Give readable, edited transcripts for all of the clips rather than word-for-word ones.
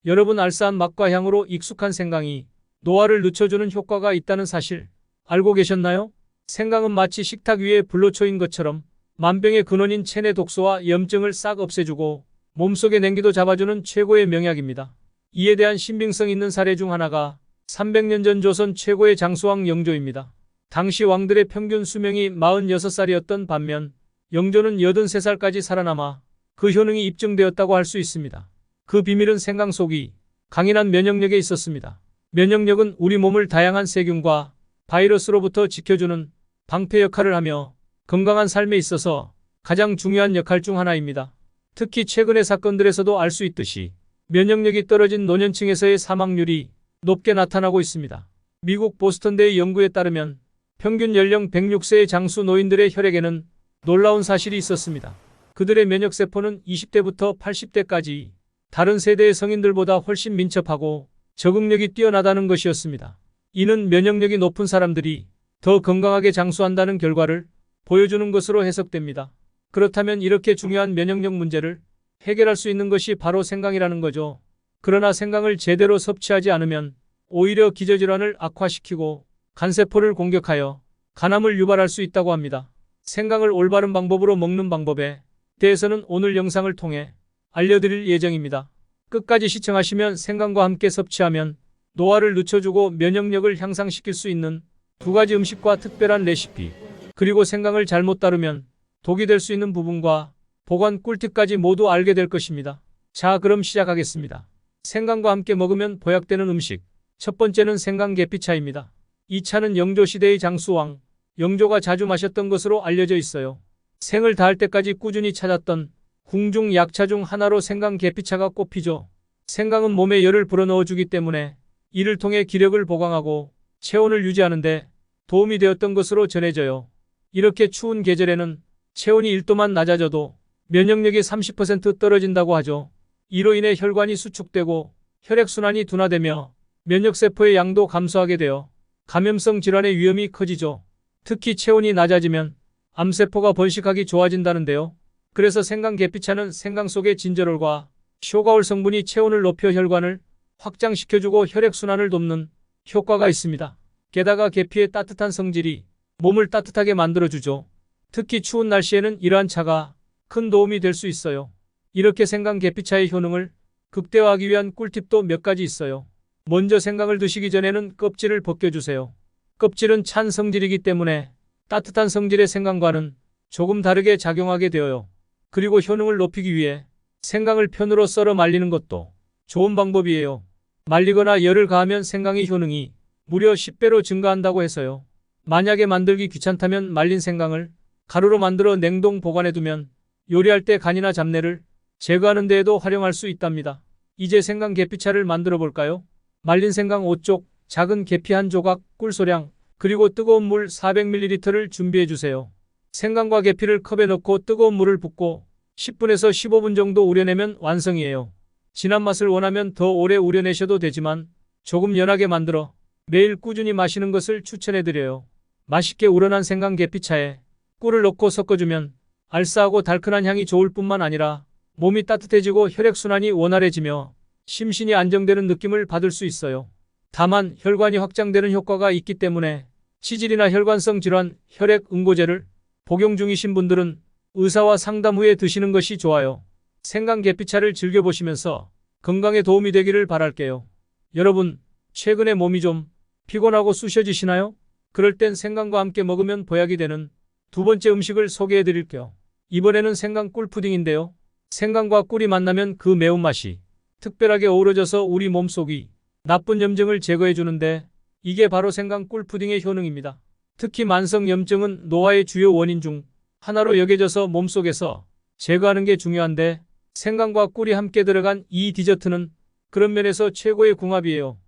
여러분, 알싸한 맛과 향으로 익숙한 생강이 노화를 늦춰주는 효과가 있다는 사실 알고 계셨나요? 생강은 마치 식탁 위에 불로초인 것처럼 만병의 근원인 체내 독소와 염증을 싹 없애주고 몸속의 냉기도 잡아주는 최고의 명약입니다. 이에 대한 신빙성 있는 사례 중 하나가 300년 전 조선 최고의 장수왕 영조입니다. 당시 왕들의 평균 수명이 46살이었던 반면 영조는 83살까지 살아남아 그 효능이 입증되었다고 할 수 있습니다. 그 비밀은 생강 속이 강인한 면역력에 있었습니다. 면역력은 우리 몸을 다양한 세균과 바이러스로부터 지켜주는 방패 역할을 하며 건강한 삶에 있어서 가장 중요한 역할 중 하나입니다. 특히 최근의 사건들에서도 알 수 있듯이 면역력이 떨어진 노년층에서의 사망률이 높게 나타나고 있습니다. 미국 보스턴대의 연구에 따르면 평균 연령 106세의 장수 노인들의 혈액에는 놀라운 사실이 있었습니다. 그들의 면역세포는 20대부터 80대까지 다른 세대의 성인들보다 훨씬 민첩하고 적응력이 뛰어나다는 것이었습니다. 이는 면역력이 높은 사람들이 더 건강하게 장수한다는 결과를 보여주는 것으로 해석됩니다. 그렇다면 이렇게 중요한 면역력 문제를 해결할 수 있는 것이 바로 생강이라는 거죠. 그러나 생강을 제대로 섭취하지 않으면 오히려 기저질환을 악화시키고 간세포를 공격하여 간암을 유발할 수 있다고 합니다. 생강을 올바른 방법으로 먹는 방법에 대해서는 오늘 영상을 통해 알려드릴 예정입니다. 끝까지 시청하시면 생강과 함께 섭취하면 노화를 늦춰주고 면역력을 향상시킬 수 있는 2가지 음식과 특별한 레시피, 그리고 생강을 잘못 다루면 독이 될 수 있는 부분과 보관 꿀팁까지 모두 알게 될 것입니다. 자, 그럼 시작하겠습니다. 생강과 함께 먹으면 보약되는 음식. 첫 번째는 생강 계피차입니다. 이 차는 영조시대의 장수왕 영조가 자주 마셨던 것으로 알려져 있어요. 생을 다할 때까지 꾸준히 찾았던 궁중 약차 중 하나로 생강 계피차가 꼽히죠. 생강은 몸에 열을 불어넣어주기 때문에 이를 통해 기력을 보강하고 체온을 유지하는 데 도움이 되었던 것으로 전해져요. 이렇게 추운 계절에는 체온이 1도만 낮아져도 면역력이 30% 떨어진다고 하죠. 이로 인해 혈관이 수축되고 혈액순환이 둔화되며 면역세포의 양도 감소하게 되어 감염성 질환의 위험이 커지죠. 특히 체온이 낮아지면 암세포가 번식하기 좋아진다는데요. 그래서 생강 계피차는 생강 속의 진저롤과 쇼가올 성분이 체온을 높여 혈관을 확장시켜주고 혈액순환을 돕는 효과가 있습니다. 게다가 계피의 따뜻한 성질이 몸을 따뜻하게 만들어주죠. 특히 추운 날씨에는 이러한 차가 큰 도움이 될 수 있어요. 이렇게 생강 계피차의 효능을 극대화하기 위한 꿀팁도 몇 가지 있어요. 먼저 생강을 드시기 전에는 껍질을 벗겨주세요. 껍질은 찬 성질이기 때문에 따뜻한 성질의 생강과는 조금 다르게 작용하게 되어요. 그리고 효능을 높이기 위해 생강을 편으로 썰어 말리는 것도 좋은 방법이에요. 말리거나 열을 가하면 생강의 효능이 무려 10배로 증가한다고 해서요. 만약에 만들기 귀찮다면 말린 생강을 가루로 만들어 냉동 보관해두면 요리할 때 간이나 잡내를 제거하는 데에도 활용할 수 있답니다. 이제 생강 계피차를 만들어 볼까요? 말린 생강 5쪽, 작은 계피 1조각, 꿀소량, 그리고 뜨거운 물 400ml를 준비해 주세요. 생강과 계피를 컵에 넣고 뜨거운 물을 붓고 10분에서 15분 정도 우려내면 완성이에요. 진한 맛을 원하면 더 오래 우려내셔도 되지만 조금 연하게 만들어 매일 꾸준히 마시는 것을 추천해드려요. 맛있게 우러난 생강 계피차에 꿀을 넣고 섞어주면 알싸하고 달큰한 향이 좋을 뿐만 아니라 몸이 따뜻해지고 혈액순환이 원활해지며 심신이 안정되는 느낌을 받을 수 있어요. 다만 혈관이 확장되는 효과가 있기 때문에 치질이나 혈관성 질환, 혈액 응고제를 복용 중이신 분들은 의사와 상담 후에 드시는 것이 좋아요. 생강 계피차를 즐겨보시면서 건강에 도움이 되기를 바랄게요. 여러분, 최근에 몸이 좀 피곤하고 쑤셔지시나요? 그럴 땐 생강과 함께 먹으면 보약이 되는 두 번째 음식을 소개해 드릴게요. 이번에는 생강 꿀 푸딩인데요. 생강과 꿀이 만나면 그 매운맛이 특별하게 어우러져서 우리 몸속이 나쁜 염증을 제거해 주는데 이게 바로 생강 꿀 푸딩의 효능입니다. 특히 만성 염증은 노화의 주요 원인 중 하나로 여겨져서 몸속에서 제거하는 게 중요한데 생강과 꿀이 함께 들어간 이 디저트는 그런 면에서 최고의 궁합이에요.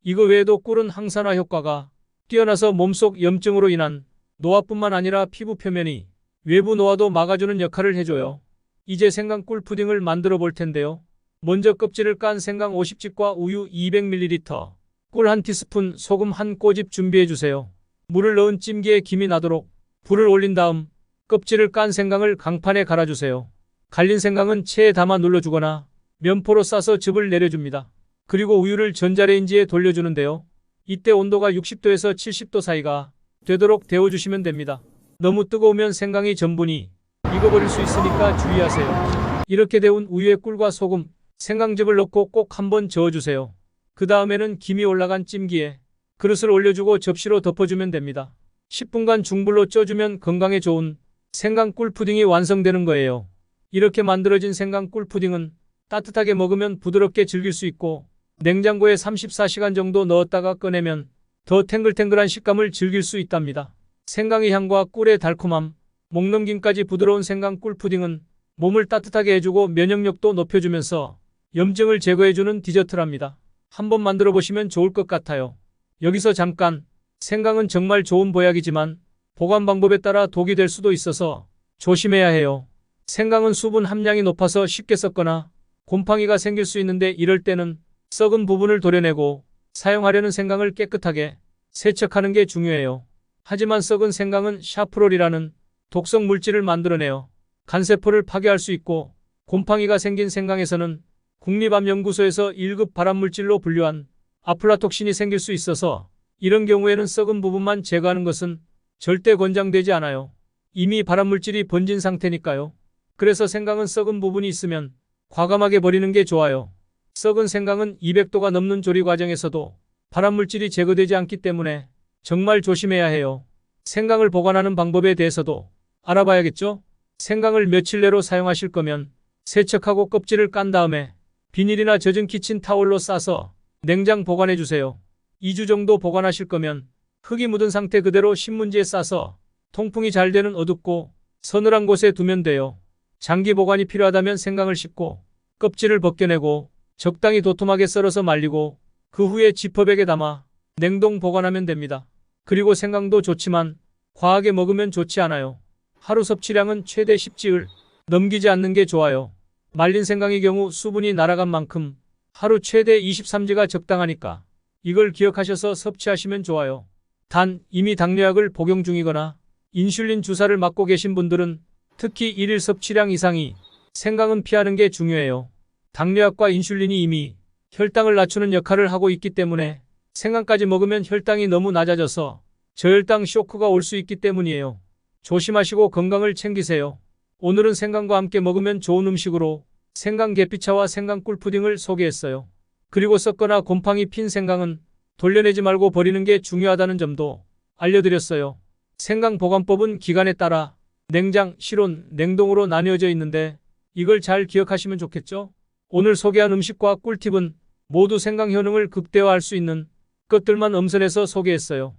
이거 외에도 꿀은 항산화 효과가 뛰어나서 몸속 염증으로 인한 노화뿐만 아니라 피부 표면이 외부 노화도 막아주는 역할을 해줘요. 이제 생강 꿀 푸딩을 만들어 볼 텐데요. 먼저 껍질을 깐 생강 50집과 우유 200ml, 꿀 1티스푼, 소금 1꼬집 준비해 주세요. 물을 넣은 찜기에 김이 나도록 불을 올린 다음 껍질을 깐 생강을 강판에 갈아주세요. 갈린 생강은 체에 담아 눌러주거나 면포로 싸서 즙을 내려줍니다. 그리고 우유를 전자레인지에 돌려주는데요. 이때 온도가 60도에서 70도 사이가 되도록 데워주시면 됩니다. 너무 뜨거우면 생강이 전분이 익어버릴 수 있으니까 주의하세요. 이렇게 데운 우유에 꿀과 소금, 생강즙을 넣고 꼭 한번 저어주세요. 그 다음에는 김이 올라간 찜기에 그릇을 올려주고 접시로 덮어주면 됩니다. 10분간 중불로 쪄주면 건강에 좋은 생강 꿀푸딩이 완성되는 거예요. 이렇게 만들어진 생강 꿀푸딩은 따뜻하게 먹으면 부드럽게 즐길 수 있고 냉장고에 34시간 정도 넣었다가 꺼내면 더 탱글탱글한 식감을 즐길 수 있답니다. 생강의 향과 꿀의 달콤함, 목넘김까지 부드러운 생강 꿀푸딩은 몸을 따뜻하게 해주고 면역력도 높여주면서 염증을 제거해주는 디저트랍니다. 한번 만들어 보시면 좋을 것 같아요. 여기서 잠깐, 생강은 정말 좋은 보약이지만 보관 방법에 따라 독이 될 수도 있어서 조심해야 해요. 생강은 수분 함량이 높아서 쉽게 썩거나 곰팡이가 생길 수 있는데 이럴 때는 썩은 부분을 도려내고 사용하려는 생강을 깨끗하게 세척하는 게 중요해요. 하지만 썩은 생강은 샤프롤이라는 독성 물질을 만들어내요. 간세포를 파괴할 수 있고 곰팡이가 생긴 생강에서는 국립암연구소에서 1급 발암물질로 분류한 아플라톡신이 생길 수 있어서 이런 경우에는 썩은 부분만 제거하는 것은 절대 권장되지 않아요. 이미 발암물질이 번진 상태니까요. 그래서 생강은 썩은 부분이 있으면 과감하게 버리는 게 좋아요. 썩은 생강은 200도가 넘는 조리 과정에서도 발암물질이 제거되지 않기 때문에 정말 조심해야 해요. 생강을 보관하는 방법에 대해서도 알아봐야겠죠? 생강을 며칠 내로 사용하실 거면 세척하고 껍질을 깐 다음에 비닐이나 젖은 키친타올로 싸서 냉장 보관해 주세요. 2주 정도 보관하실 거면 흙이 묻은 상태 그대로 신문지에 싸서 통풍이 잘 되는 어둡고 서늘한 곳에 두면 돼요. 장기 보관이 필요하다면 생강을 씻고 껍질을 벗겨내고 적당히 도톰하게 썰어서 말리고 그 후에 지퍼백에 담아 냉동 보관하면 됩니다. 그리고 생강도 좋지만 과하게 먹으면 좋지 않아요. 하루 섭취량은 최대 10지을 넘기지 않는 게 좋아요. 말린 생강의 경우 수분이 날아간 만큼 하루 최대 23지가 적당하니까 이걸 기억하셔서 섭취하시면 좋아요. 단, 이미 당뇨약을 복용 중이거나 인슐린 주사를 맞고 계신 분들은 특히 일일 섭취량 이상이 생강은 피하는 게 중요해요. 당뇨약과 인슐린이 이미 혈당을 낮추는 역할을 하고 있기 때문에 생강까지 먹으면 혈당이 너무 낮아져서 저혈당 쇼크가 올 수 있기 때문이에요. 조심하시고 건강을 챙기세요. 오늘은 생강과 함께 먹으면 좋은 음식으로 생강 계피차와 생강 꿀푸딩을 소개했어요. 그리고 썩거나 곰팡이 핀 생강은 돌려내지 말고 버리는 게 중요하다는 점도 알려드렸어요. 생강 보관법은 기간에 따라 냉장, 실온, 냉동으로 나뉘어져 있는데 이걸 잘 기억하시면 좋겠죠? 오늘 소개한 음식과 꿀팁은 모두 생강 효능을 극대화할 수 있는 것들만 엄선해서 소개했어요.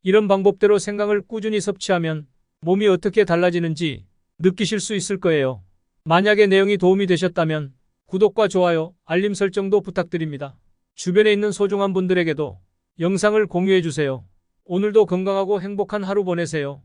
이런 방법대로 생강을 꾸준히 섭취하면 몸이 어떻게 달라지는지 느끼실 수 있을 거예요. 만약에 내용이 도움이 되셨다면 구독과 좋아요, 알림 설정도 부탁드립니다. 주변에 있는 소중한 분들에게도 영상을 공유해 주세요. 오늘도 건강하고 행복한 하루 보내세요.